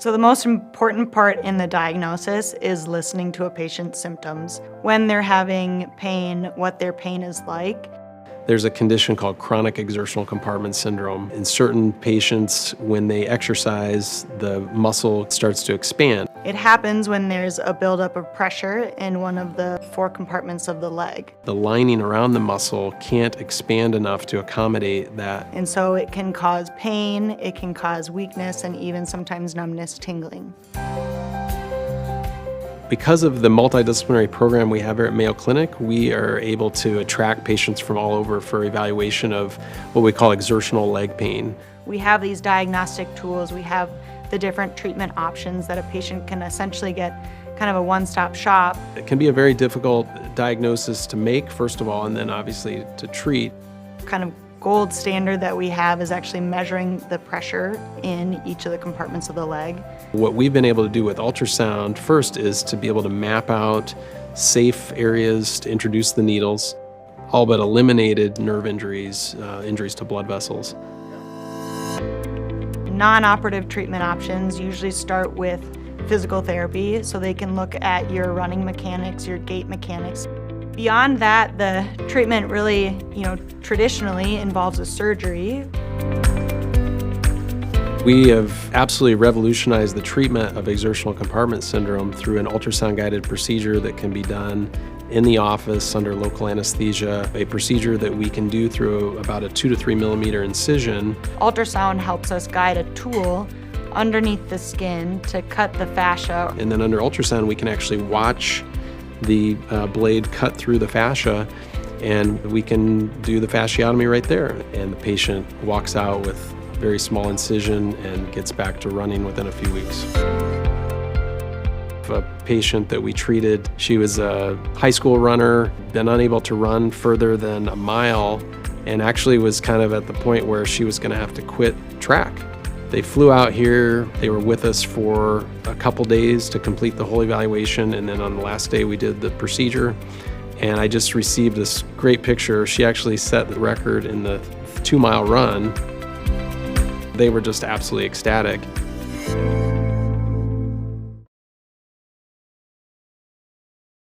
So the most important part in the diagnosis is listening to a patient's symptoms. When they're having pain, what their pain is like. There's a condition called chronic exertional compartment syndrome. In certain patients, when they exercise, the muscle starts to expand. It happens when there's a buildup of pressure in one of the 4 compartments of the leg. The lining around the muscle can't expand enough to accommodate that. And so it can cause pain, it can cause weakness, and even sometimes numbness, tingling. Because of the multidisciplinary program we have here at Mayo Clinic, we are able to attract patients from all over for evaluation of what we call exertional leg pain. We have these diagnostic tools, we have the different treatment options that a patient can essentially get kind of a one-stop shop. It can be a very difficult diagnosis to make, first of all, and then obviously to treat. Kind of gold standard that we have is actually measuring the pressure in each of the compartments of the leg. What we've been able to do with ultrasound first is to be able to map out safe areas to introduce the needles, all but eliminated nerve injuries, injuries to blood vessels. Non-operative treatment options usually start with physical therapy, so they can look at your running mechanics, your gait mechanics. Beyond that, the treatment really, traditionally involves a surgery. We have absolutely revolutionized the treatment of exertional compartment syndrome through an ultrasound-guided procedure that can be done in the office under local anesthesia, a procedure that we can do through about a 2 to 3 millimeter incision. Ultrasound helps us guide a tool underneath the skin to cut the fascia. And then under ultrasound, we can actually watch the blade cut through the fascia, and we can do the fasciotomy right there. And the patient walks out with a very small incision and gets back to running within a few weeks. A patient that we treated, she was a high school runner, been unable to run further than a mile, and actually was kind of at the point where she was going to have to quit track. They flew out here, they were with us for a couple days to complete the whole evaluation, and then on the last day we did the procedure, and I just received this great picture. She actually set the record in the 2-mile run. They were just absolutely ecstatic.